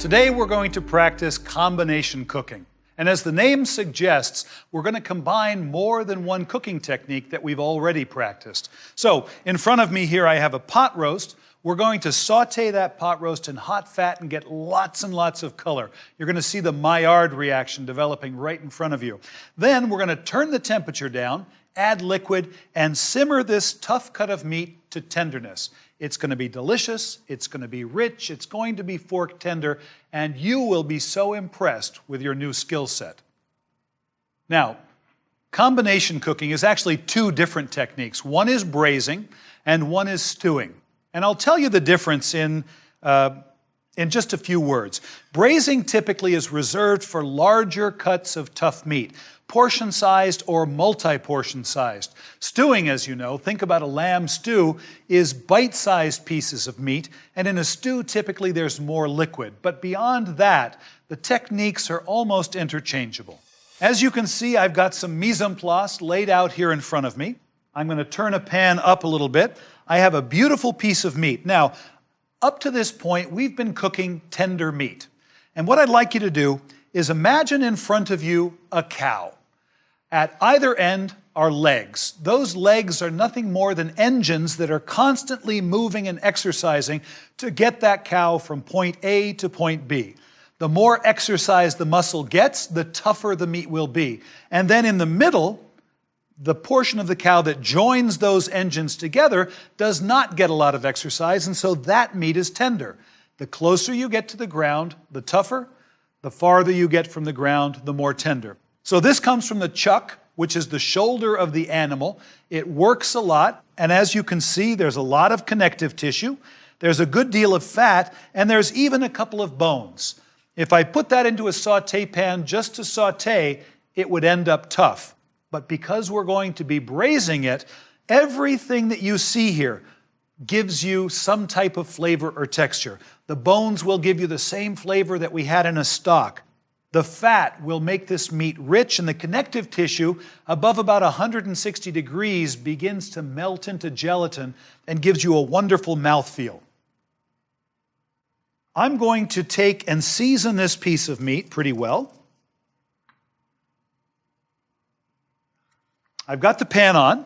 Today we're going to practice combination cooking. And as the name suggests, we're going to combine more than one cooking technique that we've already practiced. So in front of me here I have a pot roast. We're going to saute that pot roast in hot fat and get lots and lots of color. You're going to see the Maillard reaction developing right in front of you. Then we're going to turn the temperature down, add liquid, and simmer this tough cut of meat to tenderness. It's going to be delicious, it's going to be rich, it's going to be fork tender, and you will be so impressed with your new skill set. Now, combination cooking is actually two different techniques. One is braising and one is stewing. And I'll tell you the difference in just a few words. Braising typically is reserved for larger cuts of tough meat, portion-sized or multi-portion sized. Stewing, as you know, think about a lamb stew, is bite-sized pieces of meat, and in a stew typically there's more liquid. But beyond that, the techniques are almost interchangeable. As you can see, I've got some mise en place laid out here in front of me. I'm going to turn a pan up a little bit. I have a beautiful piece of meat. Now, up to this point, we've been cooking tender meat. And what I'd like you to do is imagine in front of you a cow. At either end are legs. Those legs are nothing more than engines that are constantly moving and exercising to get that cow from point A to point B. The more exercise the muscle gets, the tougher the meat will be. And then in the middle, the portion of the cow that joins those engines together does not get a lot of exercise, and so that meat is tender. The closer you get to the ground, the tougher. The farther you get from the ground, the more tender. So this comes from the chuck, which is the shoulder of the animal. It works a lot, and as you can see, there's a lot of connective tissue. There's a good deal of fat, and there's even a couple of bones. If I put that into a saute pan just to saute, it would end up tough. But because we're going to be braising it, everything that you see here gives you some type of flavor or texture. The bones will give you the same flavor that we had in a stock. The fat will make this meat rich, and the connective tissue above about 160 degrees begins to melt into gelatin and gives you a wonderful mouthfeel. I'm going to take and season this piece of meat pretty well. I've got the pan on,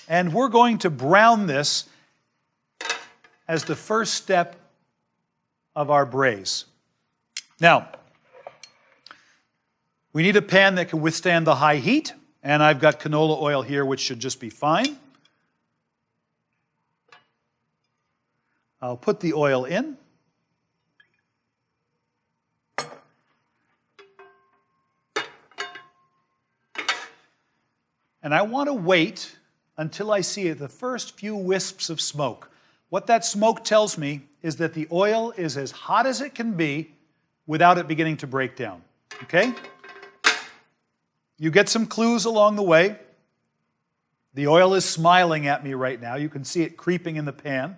and we're going to brown this as the first step of our braise. Now, we need a pan that can withstand the high heat, and I've got canola oil here, which should just be fine. I'll put the oil in. And I want to wait until I see the first few wisps of smoke. What that smoke tells me is that the oil is as hot as it can be without it beginning to break down. Okay? You get some clues along the way. The oil is smiling at me right now. You can see it creeping in the pan.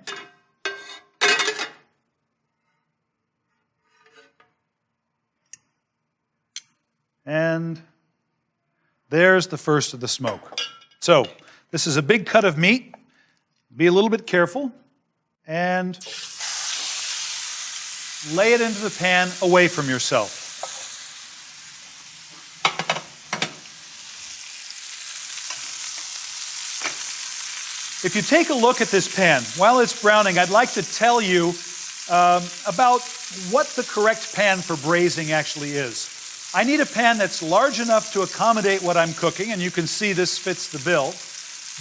And there's the first of the smoke. So, this is a big cut of meat. Be a little bit careful. And lay it into the pan away from yourself. If you take a look at this pan, while it's browning, I'd like to tell you about what the correct pan for braising actually is. I need a pan that's large enough to accommodate what I'm cooking, and you can see this fits the bill.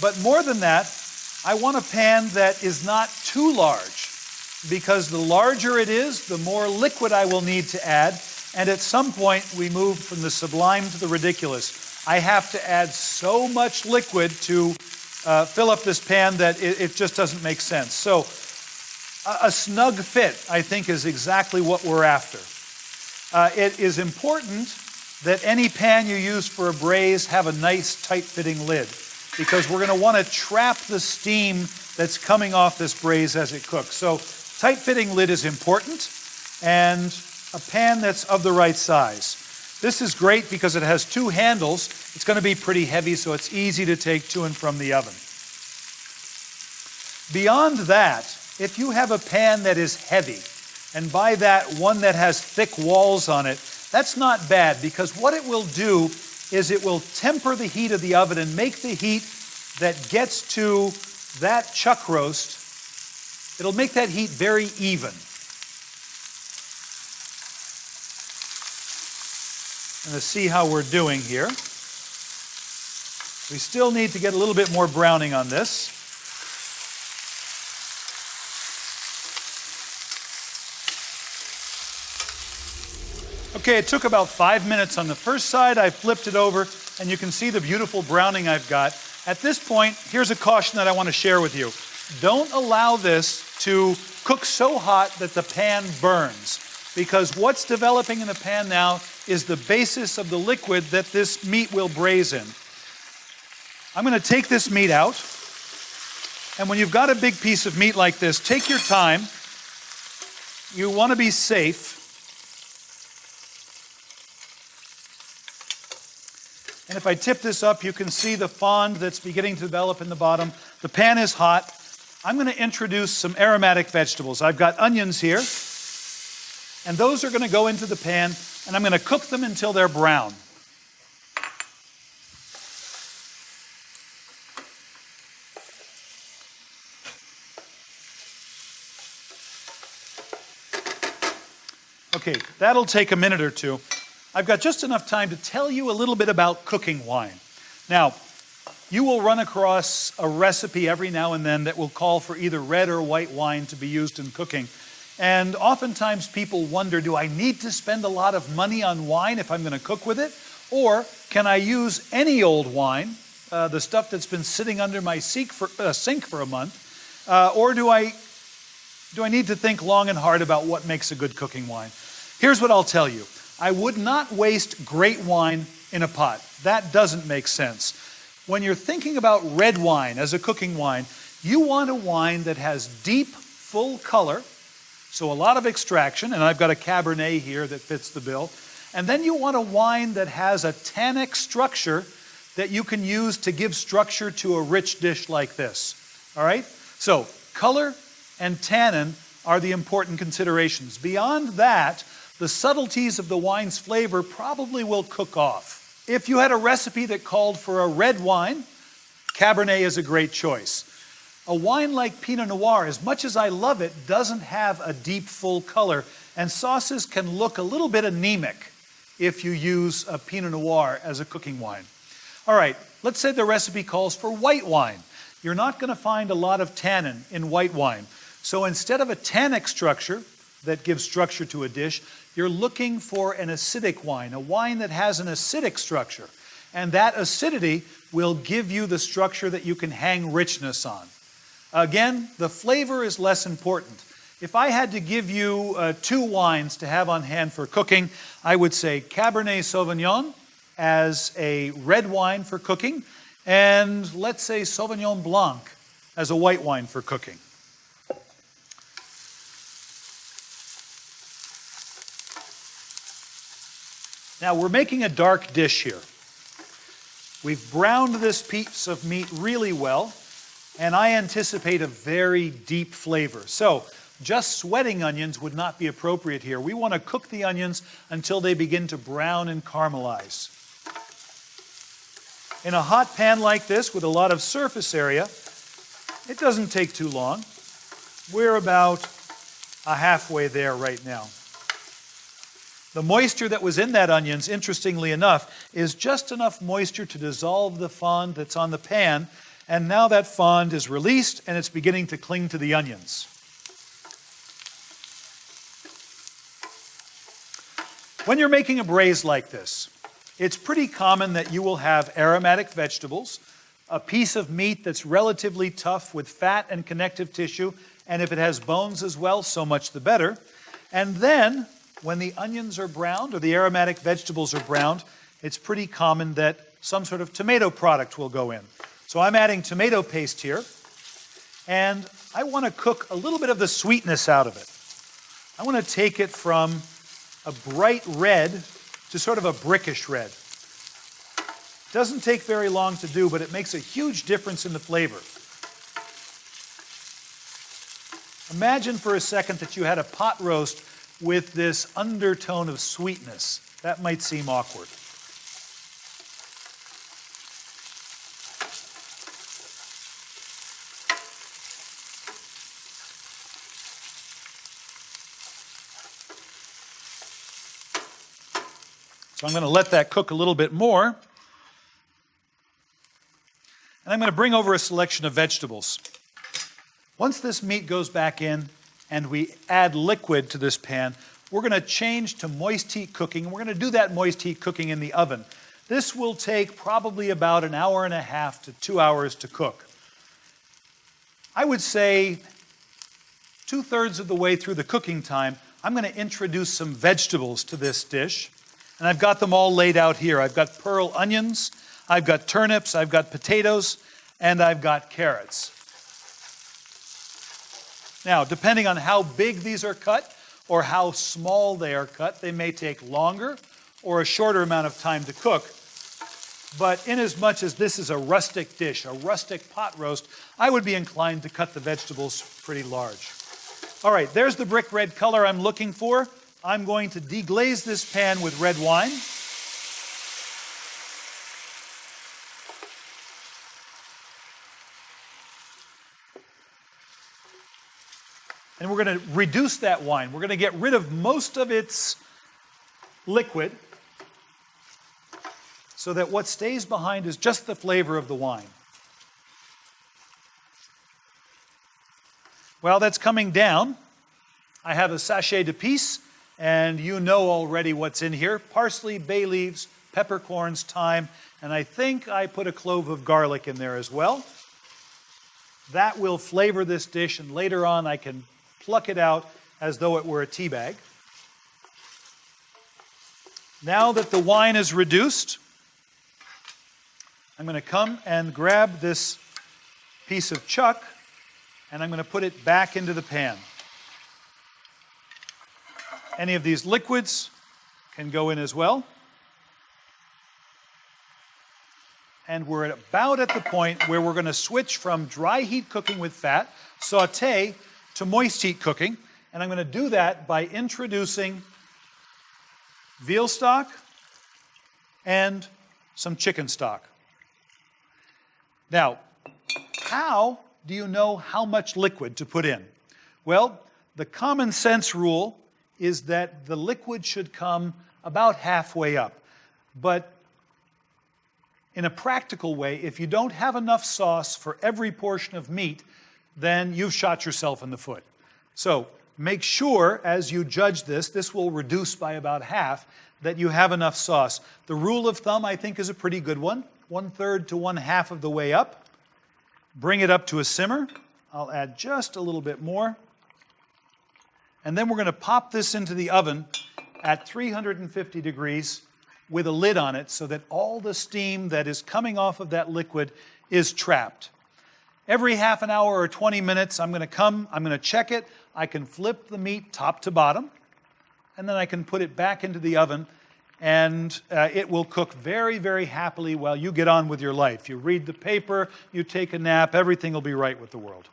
But more than that, I want a pan that is not too large, because the larger it is, the more liquid I will need to add, and at some point we move from the sublime to the ridiculous. I have to add so much liquid to fill up this pan that it just doesn't make sense. So a snug fit, I think, is exactly what we're after. It is important that any pan you use for a braise have a nice tight-fitting lid, because we're going to want to trap the steam that's coming off this braise as it cooks. So tight-fitting lid is important, and a pan that's of the right size. This is great because it has two handles. It's going to be pretty heavy, so it's easy to take to and from the oven. Beyond that, if you have a pan that is heavy, And by that, one that has thick walls on it. That's not bad, because what it will do is it will temper the heat of the oven and make the heat that gets to that chuck roast, it'll make that heat very even. And let's see how we're doing here. We still need to get a little bit more browning on this. Okay, it took about 5 minutes on the first side. I flipped it over, and you can see the beautiful browning I've got. At this point, here's a caution that I want to share with you. Don't allow this to cook so hot that the pan burns, because what's developing in the pan now is the basis of the liquid that this meat will braise in. I'm going to take this meat out, and when you've got a big piece of meat like this, take your time. You want to be safe. And if I tip this up, you can see the fond that's beginning to develop in the bottom. The pan is hot. I'm going to introduce some aromatic vegetables. I've got onions here, and those are going to go into the pan, and I'm going to cook them until they're brown. Okay, that'll take a minute or two. I've got just enough time to tell you a little bit about cooking wine. Now, you will run across a recipe every now and then that will call for either red or white wine to be used in cooking. And oftentimes people wonder, do I need to spend a lot of money on wine if I'm going to cook with it? Or can I use any old wine, the stuff that's been sitting under my sink for a month? Or do I need to think long and hard about what makes a good cooking wine? Here's what I'll tell you. I would not waste great wine in a pot. That doesn't make sense. When you're thinking about red wine as a cooking wine, you want a wine that has deep, full color, so a lot of extraction, and I've got a Cabernet here that fits the bill. And then you want a wine that has a tannic structure that you can use to give structure to a rich dish like this. All right? So color and tannin are the important considerations. Beyond that, the subtleties of the wine's flavor probably will cook off. If you had a recipe that called for a red wine, Cabernet is a great choice. A wine like Pinot Noir, as much as I love it, doesn't have a deep, full color, and sauces can look a little bit anemic if you use a Pinot Noir as a cooking wine. All right, let's say the recipe calls for white wine. You're not going to find a lot of tannin in white wine. So instead of a tannic structure that gives structure to a dish, you're looking for an acidic wine, a wine that has an acidic structure. And that acidity will give you the structure that you can hang richness on. Again, the flavor is less important. If I had to give you 2 wines to have on hand for cooking, I would say Cabernet Sauvignon as a red wine for cooking, and let's say Sauvignon Blanc as a white wine for cooking. Now, we're making a dark dish here. We've browned this piece of meat really well, and I anticipate a very deep flavor. So, just sweating onions would not be appropriate here. We want to cook the onions until they begin to brown and caramelize. In a hot pan like this with a lot of surface area, it doesn't take too long. We're about halfway there right now. The moisture that was in that onions, interestingly enough, is just enough moisture to dissolve the fond that's on the pan, and now that fond is released and it's beginning to cling to the onions. When you're making a braise like this, it's pretty common that you will have aromatic vegetables, a piece of meat that's relatively tough with fat and connective tissue, and if it has bones as well, so much the better. And then, when the onions are browned or the aromatic vegetables are browned, it's pretty common that some sort of tomato product will go in. So I'm adding tomato paste here, and I want to cook a little bit of the sweetness out of it. I want to take it from a bright red to sort of a brickish red. It doesn't take very long to do, but it makes a huge difference in the flavor. Imagine for a second that you had a pot roast with this undertone of sweetness. That might seem awkward. So I'm going to let that cook a little bit more. And I'm going to bring over a selection of vegetables. Once this meat goes back in and we add liquid to this pan, we're going to change to moist heat cooking. And we're going to do that moist heat cooking in the oven. This will take probably about an hour and a half to 2 hours to cook. I would say 2/3 of the way through the cooking time, I'm going to introduce some vegetables to this dish. And I've got them all laid out here. I've got pearl onions, I've got turnips, I've got potatoes, and I've got carrots. Now, depending on how big these are cut or how small they are cut, they may take longer or a shorter amount of time to cook. But inasmuch as this is a rustic dish, a rustic pot roast, I would be inclined to cut the vegetables pretty large. All right, there's the brick red color I'm looking for. I'm going to deglaze this pan with red wine. And we're going to reduce that wine. We're going to get rid of most of its liquid so that what stays behind is just the flavor of the wine. While that's coming down, I have a sachet d'épices, and you know already what's in here. Parsley, bay leaves, peppercorns, thyme, and I think I put a clove of garlic in there as well. That will flavor this dish, and later on I can pluck it out as though it were a tea bag. Now that the wine is reduced, I'm going to come and grab this piece of chuck, and I'm going to put it back into the pan. Any of these liquids can go in as well. And we're about at the point where we're going to switch from dry heat cooking with fat, sauté, to moist heat cooking. And I'm going to do that by introducing veal stock and some chicken stock. Now, how do you know how much liquid to put in? Well, the common sense rule is that the liquid should come about halfway up. But in a practical way, if you don't have enough sauce for every portion of meat, then you've shot yourself in the foot. So make sure, as you judge this will reduce by about half, that you have enough sauce. The rule of thumb, I think, is a pretty good one. 1/3 to 1/2 of the way up. Bring it up to a simmer. I'll add just a little bit more. And then we're going to pop this into the oven at 350 degrees with a lid on it so that all the steam that is coming off of that liquid is trapped. Every half an hour or 20 minutes, I'm going to check it. I can flip the meat top to bottom, and then I can put it back into the oven, and it will cook very, very happily while you get on with your life. You read the paper, you take a nap, everything will be right with the world.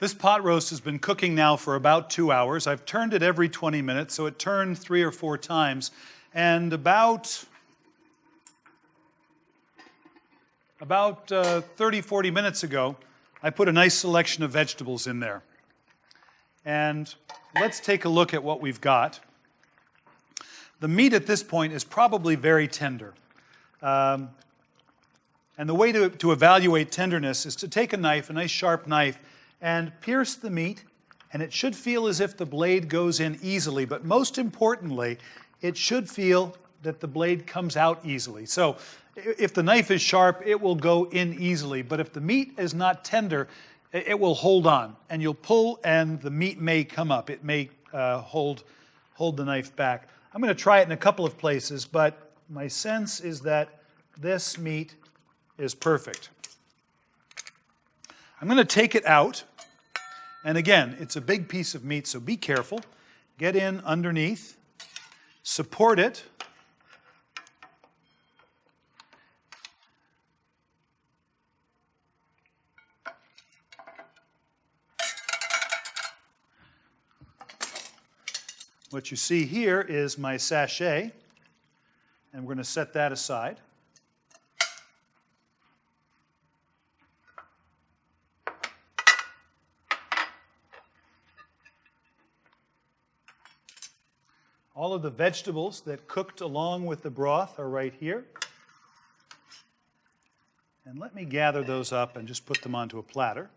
This pot roast has been cooking now for about 2 hours. I've turned it every 20 minutes, so it turned 3 or 4 times. And about 30, 40 minutes ago, I put a nice selection of vegetables in there. And let's take a look at what we've got. The meat at this point is probably very tender. And the way to evaluate tenderness is to take a knife, a nice sharp knife, and pierce the meat, and it should feel as if the blade goes in easily, but most importantly, it should feel that the blade comes out easily. So if the knife is sharp, it will go in easily, but if the meat is not tender, it will hold on, and you'll pull and the meat may come up. It may hold the knife back. I'm going to try it in a couple of places, but my sense is that this meat is perfect. I'm going to take it out, and again, it's a big piece of meat, so be careful. Get in underneath, support it, What you see here is my sachet, and we're going to set that aside. All of the vegetables that cooked along with the broth are right here. And let me gather those up and just put them onto a platter.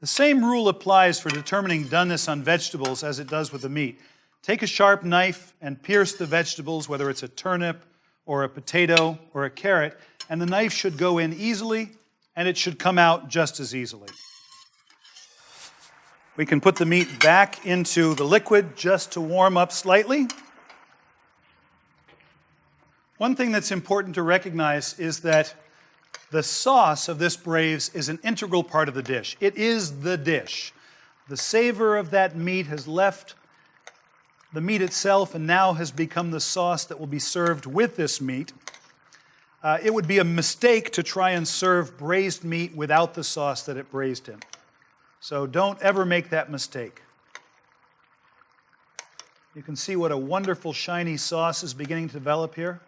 The same rule applies for determining doneness on vegetables as it does with the meat. Take a sharp knife and pierce the vegetables, whether it's a turnip or a potato or a carrot, and the knife should go in easily and it should come out just as easily. We can put the meat back into the liquid just to warm up slightly. One thing that's important to recognize is that the sauce of this braise is an integral part of the dish. It is the dish. The savor of that meat has left the meat itself and now has become the sauce that will be served with this meat. It would be a mistake to try and serve braised meat without the sauce that it braised in. So don't ever make that mistake. You can see what a wonderful shiny sauce is beginning to develop here.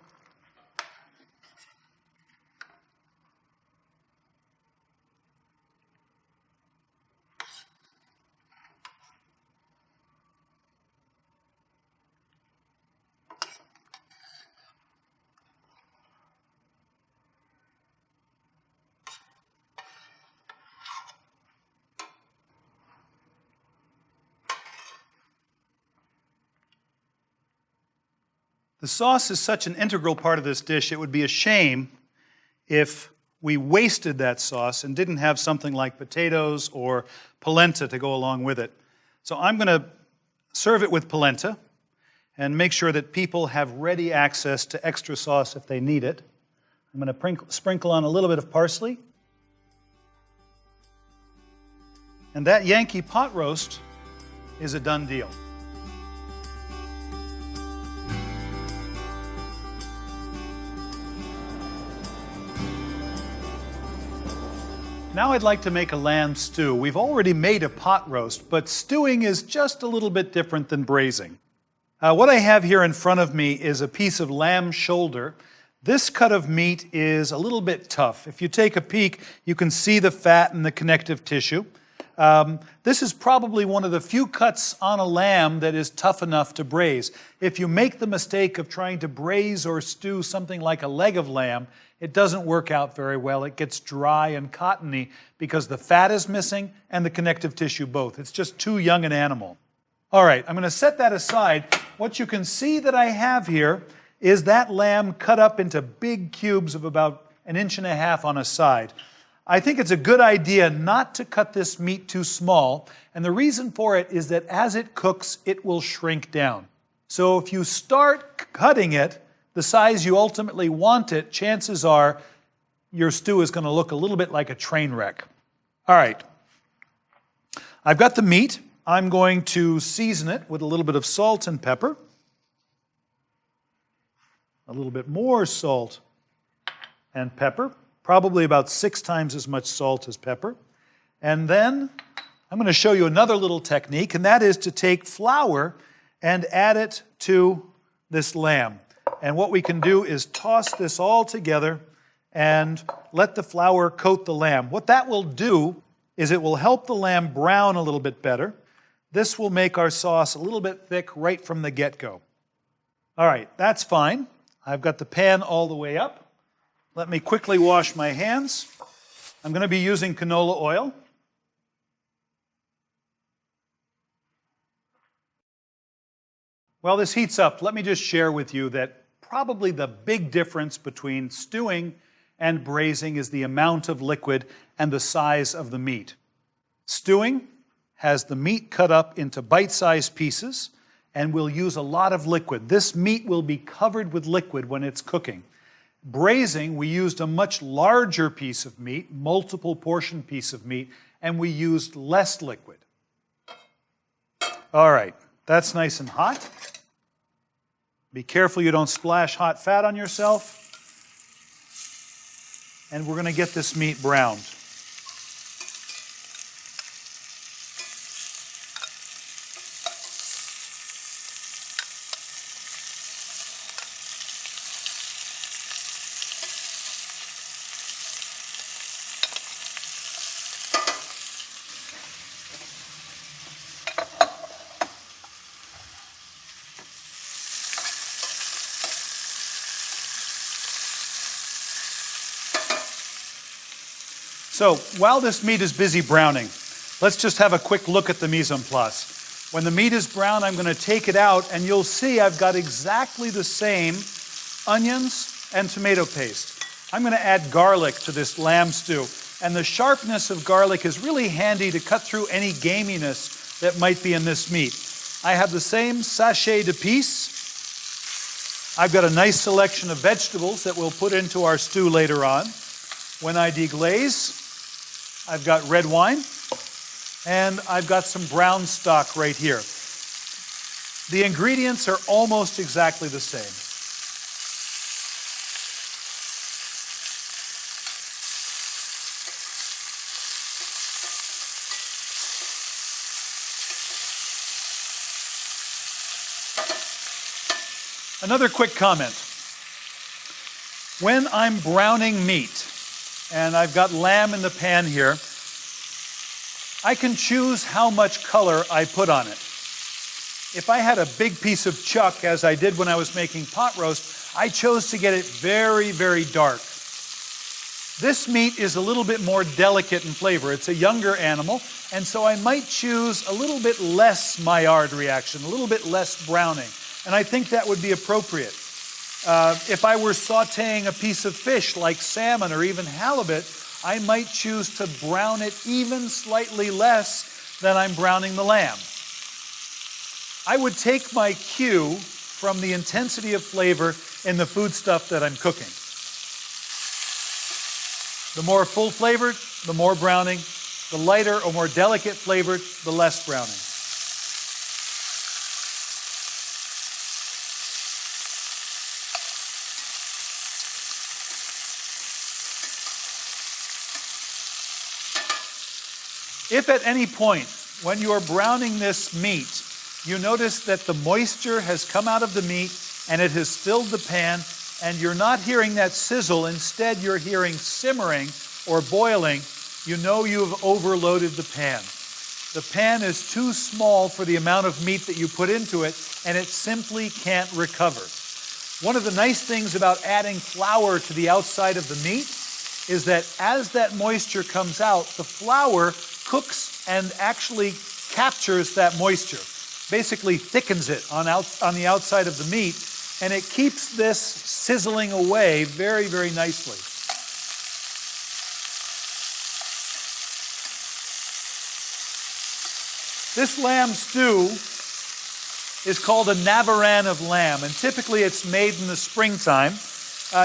The sauce is such an integral part of this dish, it would be a shame if we wasted that sauce and didn't have something like potatoes or polenta to go along with it. So I'm going to serve it with polenta and make sure that people have ready access to extra sauce if they need it. I'm going to sprinkle on a little bit of parsley. And that Yankee pot roast is a done deal. Now I'd like to make a lamb stew. We've already made a pot roast, but stewing is just a little bit different than braising. What I have here in front of me is a piece of lamb shoulder. This cut of meat is a little bit tough. If you take a peek, you can see the fat and the connective tissue. This is probably one of the few cuts on a lamb that is tough enough to braise. If you make the mistake of trying to braise or stew something like a leg of lamb, it doesn't work out very well. It gets dry and cottony because the fat is missing and the connective tissue both. It's just too young an animal. All right, I'm going to set that aside. What you can see that I have here is that lamb cut up into big cubes of about 1.5 inches on a side. I think it's a good idea not to cut this meat too small, and the reason for it is that as it cooks, it will shrink down. So if you start cutting it the size you ultimately want it, chances are your stew is going to look a little bit like a train wreck. All right, I've got the meat. I'm going to season it with a little bit of salt and pepper, a little bit more salt and pepper, probably about 6 times as much salt as pepper. And then I'm going to show you another little technique, and that is to take flour and add it to this lamb. And what we can do is toss this all together and let the flour coat the lamb. What that will do is it will help the lamb brown a little bit better. This will make our sauce a little bit thick right from the get-go. All right, that's fine. I've got the pan all the way up. Let me quickly wash my hands. I'm going to be using canola oil. While this heats up, let me just share with you that probably the big difference between stewing and braising is the amount of liquid and the size of the meat. Stewing has the meat cut up into bite-sized pieces and will use a lot of liquid. This meat will be covered with liquid when it's cooking. Braising, we used a much larger piece of meat, multiple portion piece of meat, and we used less liquid. All right, that's nice and hot. Be careful you don't splash hot fat on yourself. And we're going to get this meat browned. So while this meat is busy browning, let's just have a quick look at the mise en place. When the meat is brown, I'm going to take it out, and you'll see I've got exactly the same onions and tomato paste. I'm going to add garlic to this lamb stew, and the sharpness of garlic is really handy to cut through any gaminess that might be in this meat. I have the same sachet d'épices. I've got a nice selection of vegetables that we'll put into our stew later on. When I deglaze, I've got red wine, and I've got some brown stock right here. The ingredients are almost exactly the same. Another quick comment. When I'm browning meat, and I've got lamb in the pan here, I can choose how much color I put on it. If I had a big piece of chuck, as I did when I was making pot roast, I chose to get it very, very dark. This meat is a little bit more delicate in flavor. It's a younger animal, and so I might choose a little bit less Maillard reaction, a little bit less browning, and I think that would be appropriate. If I were sautéing a piece of fish like salmon or even halibut, I might choose to brown it even slightly less than I'm browning the lamb. I would take my cue from the intensity of flavor in the foodstuff that I'm cooking. The more full flavored, the more browning. The lighter or more delicate flavored, the less browning. If at any point when you are browning this meat, you notice that the moisture has come out of the meat and it has filled the pan, and you're not hearing that sizzle, instead you're hearing simmering or boiling, you know you've overloaded the pan. The pan is too small for the amount of meat that you put into it, and it simply can't recover. One of the nice things about adding flour to the outside of the meat is that as that moisture comes out, the flour cooks and actually captures that moisture, basically thickens it on the outside of the meat, and it keeps this sizzling away very, very nicely. This lamb stew is called a navarin of lamb, and typically it's made in the springtime.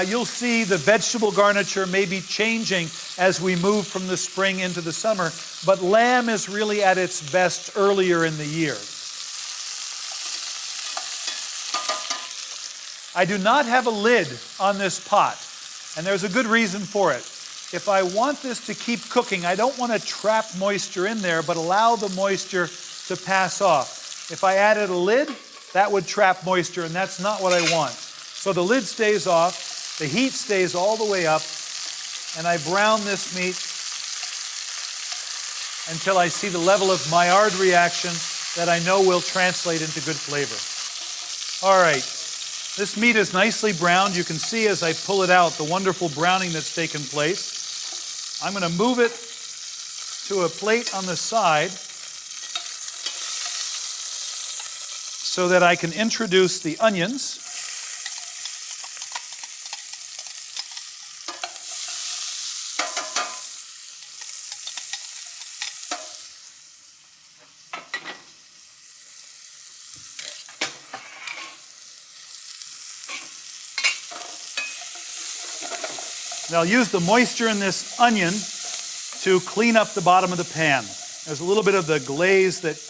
You'll see the vegetable garniture may be changing as we move from the spring into the summer, but lamb is really at its best earlier in the year. I do not have a lid on this pot, and there's a good reason for it. If I want this to keep cooking, I don't want to trap moisture in there, but allow the moisture to pass off. If I added a lid, that would trap moisture, and that's not what I want. So the lid stays off. The heat stays all the way up, and I brown this meat until I see the level of Maillard reaction that I know will translate into good flavor. All right, this meat is nicely browned. You can see as I pull it out the wonderful browning that's taken place. I'm going to move it to a plate on the side so that I can introduce the onions. And I'll use the moisture in this onion to clean up the bottom of the pan. There's a little bit of the glaze that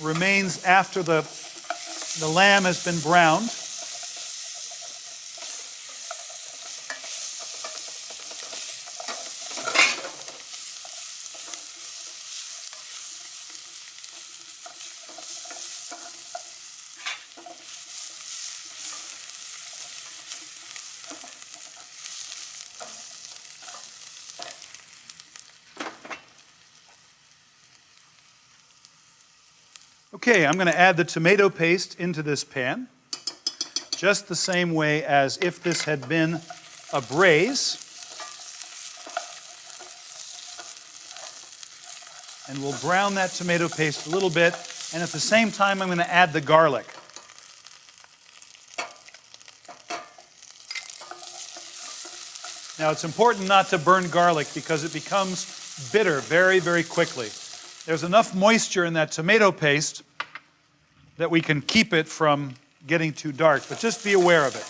remains after the lamb has been browned. Okay, I'm going to add the tomato paste into this pan, just the same way as if this had been a braise. And we'll brown that tomato paste a little bit, and at the same time I'm going to add the garlic. Now it's important not to burn garlic because it becomes bitter very, very quickly. There's enough moisture in that tomato paste that we can keep it from getting too dark, but just be aware of it.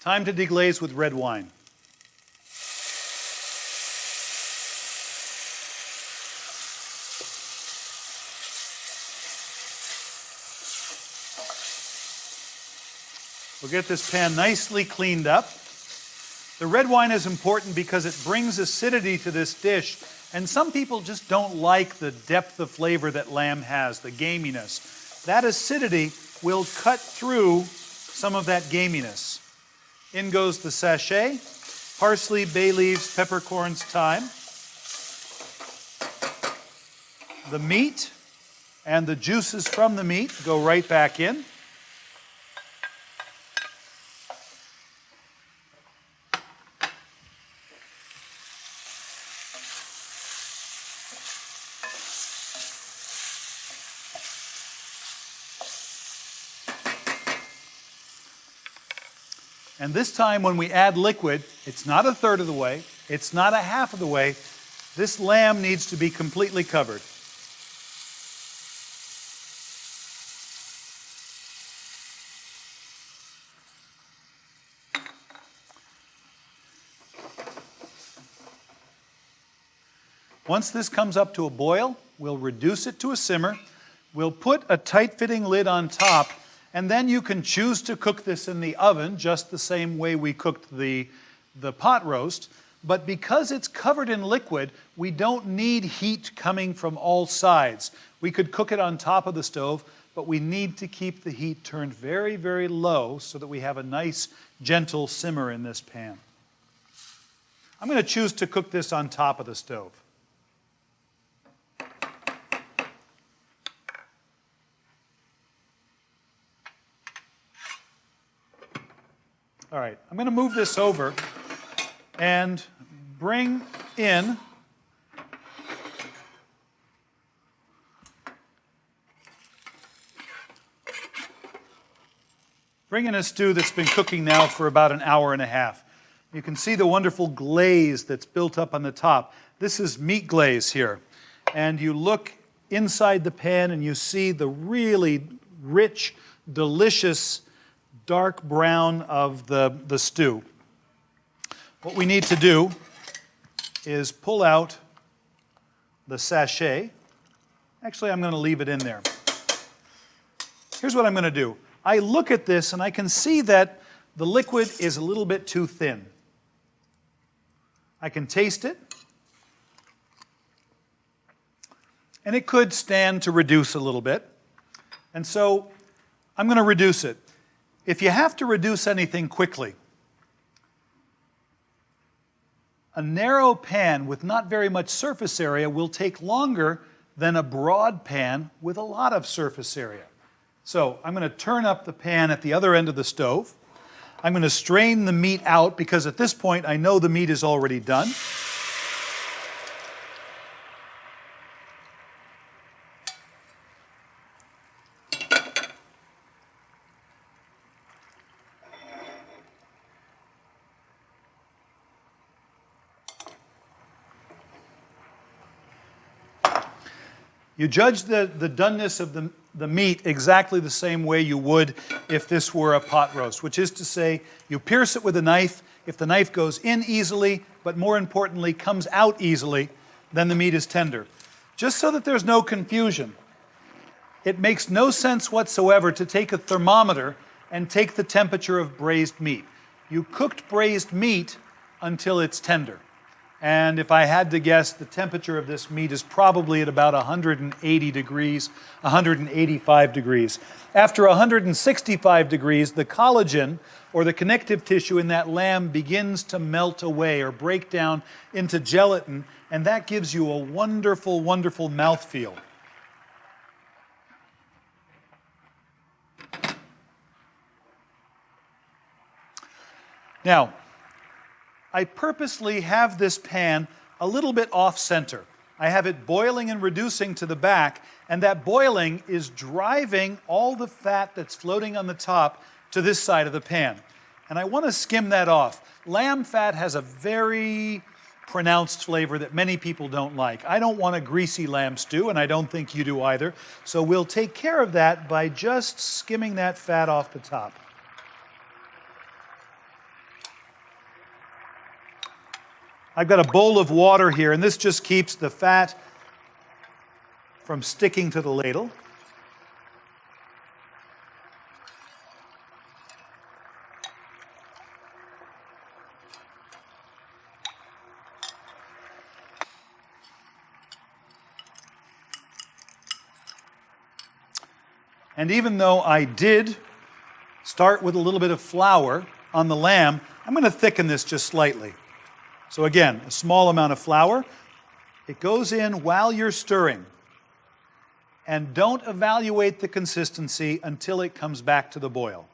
Time to deglaze with red wine. We'll get this pan nicely cleaned up. The red wine is important because it brings acidity to this dish, and some people just don't like the depth of flavor that lamb has, the gaminess. That acidity will cut through some of that gaminess. In goes the sachet, parsley, bay leaves, peppercorns, thyme. The meat and the juices from the meat go right back in. And this time when we add liquid, it's not a third of the way, it's not a half of the way. This lamb needs to be completely covered. Once this comes up to a boil, we'll reduce it to a simmer. We'll put a tight-fitting lid on top, and then you can choose to cook this in the oven just the same way we cooked the pot roast. But because it's covered in liquid, we don't need heat coming from all sides. We could cook it on top of the stove, but we need to keep the heat turned very, very low so that we have a nice, gentle simmer in this pan. I'm going to choose to cook this on top of the stove. All right, I'm going to move this over and bring in a stew that's been cooking now for about an hour and a half. You can see the wonderful glaze that's built up on the top. This is meat glaze here. And you look inside the pan and you see the really rich, delicious dark brown of the stew. What we need to do is pull out the sachet. Actually, I'm going to leave it in there. Here's what I'm going to do. I look at this and I can see that the liquid is a little bit too thin. I can taste it. And it could stand to reduce a little bit. And so I'm going to reduce it. If you have to reduce anything quickly, a narrow pan with not very much surface area will take longer than a broad pan with a lot of surface area. So I'm going to turn up the pan at the other end of the stove. I'm going to strain the meat out because at this point I know the meat is already done. You judge the doneness of the meat exactly the same way you would if this were a pot roast, which is to say, you pierce it with a knife. If the knife goes in easily, but more importantly, comes out easily, then the meat is tender. Just so that there's no confusion, it makes no sense whatsoever to take a thermometer and take the temperature of braised meat. You cooked braised meat until it's tender. And if I had to guess, the temperature of this meat is probably at about 180 degrees, 185 degrees. After 165 degrees, the collagen, or the connective tissue in that lamb, begins to melt away or break down into gelatin, and that gives you a wonderful, wonderful mouthfeel. Now, I purposely have this pan a little bit off-center. I have it boiling and reducing to the back, and that boiling is driving all the fat that's floating on the top to this side of the pan. And I want to skim that off. Lamb fat has a very pronounced flavor that many people don't like. I don't want a greasy lamb stew, and I don't think you do either. So we'll take care of that by just skimming that fat off the top. I've got a bowl of water here, and this just keeps the fat from sticking to the ladle. And even though I did start with a little bit of flour on the lamb, I'm going to thicken this just slightly. So again, a small amount of flour. It goes in while you're stirring. And don't evaluate the consistency until it comes back to the boil.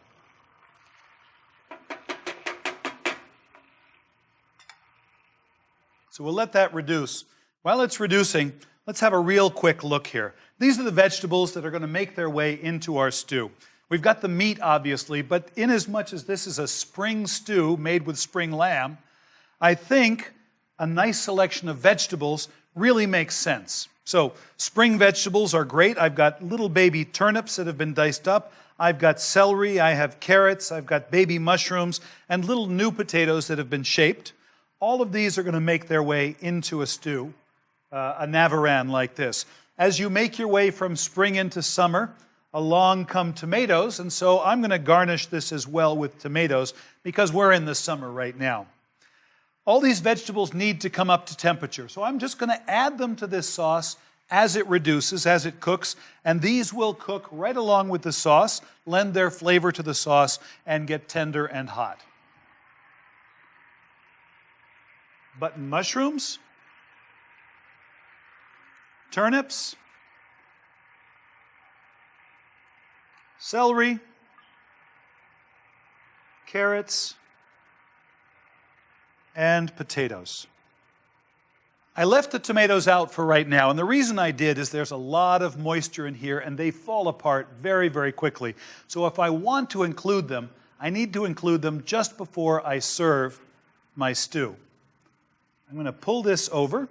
So we'll let that reduce. While it's reducing, let's have a real quick look here. These are the vegetables that are going to make their way into our stew. We've got the meat, obviously, but inasmuch as this is a spring stew made with spring lamb, I think a nice selection of vegetables really makes sense. So spring vegetables are great. I've got little baby turnips that have been diced up. I've got celery, I have carrots, I've got baby mushrooms, and little new potatoes that have been shaped. All of these are going to make their way into a stew, a navaran like this. As you make your way from spring into summer, along come tomatoes, and so I'm going to garnish this as well with tomatoes because we're in the summer right now. All these vegetables need to come up to temperature, so I'm just going to add them to this sauce as it reduces, as it cooks, and these will cook right along with the sauce, lend their flavor to the sauce, and get tender and hot. Button mushrooms, turnips, celery, carrots, and potatoes. I left the tomatoes out for right now, and the reason I did is there's a lot of moisture in here and they fall apart very, very quickly. So if I want to include them, I need to include them just before I serve my stew. I'm going to pull this over.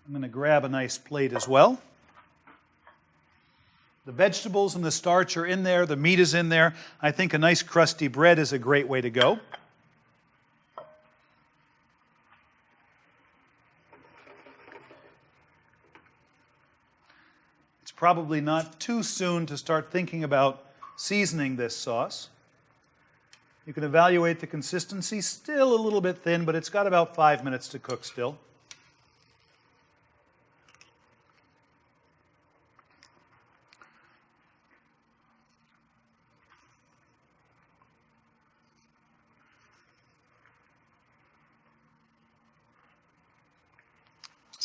I'm going to grab a nice plate as well. The vegetables and the starch are in there, the meat is in there. I think a nice crusty bread is a great way to go. Probably not too soon to start thinking about seasoning this sauce. You can evaluate the consistency, still a little bit thin, but it's got about 5 minutes to cook still.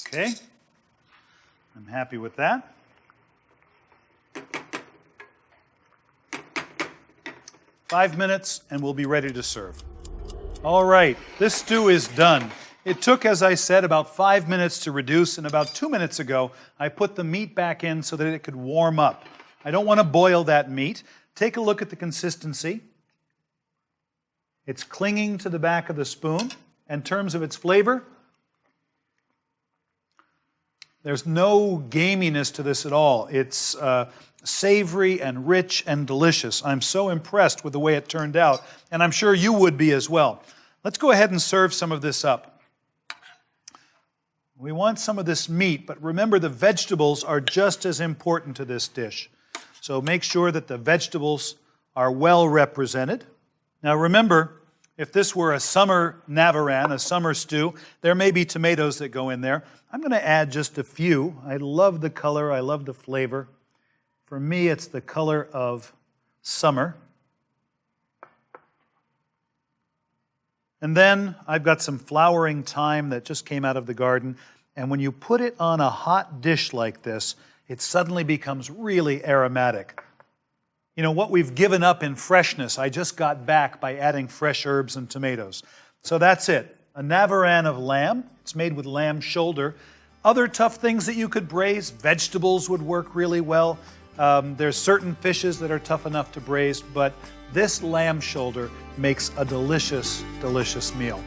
Okay, I'm happy with that. Five minutes, and we'll be ready to serve. All right, this stew is done. It took, as I said, about 5 minutes to reduce, and about 2 minutes ago, I put the meat back in so that it could warm up. I don't want to boil that meat. Take a look at the consistency. It's clinging to the back of the spoon. In terms of its flavor, there's no gaminess to this at all. It's savory and rich and delicious. I'm so impressed with the way it turned out, and I'm sure you would be as well. Let's go ahead and serve some of this up. We want some of this meat, but remember the vegetables are just as important to this dish. So make sure that the vegetables are well represented. Now remember, If this were a summer navaran, a summer stew, there may be tomatoes that go in there. I'm going to add just a few. I love the color. I love the flavor. For me, it's the color of summer. And then I've got some flowering thyme that just came out of the garden. And when you put it on a hot dish like this, it suddenly becomes really aromatic. You know, what we've given up in freshness, I just got back by adding fresh herbs and tomatoes. So that's it. A navaran of lamb. It's made with lamb shoulder. Other tough things that you could braise, vegetables would work really well. There's certain fishes that are tough enough to braise, but this lamb shoulder makes a delicious, delicious meal.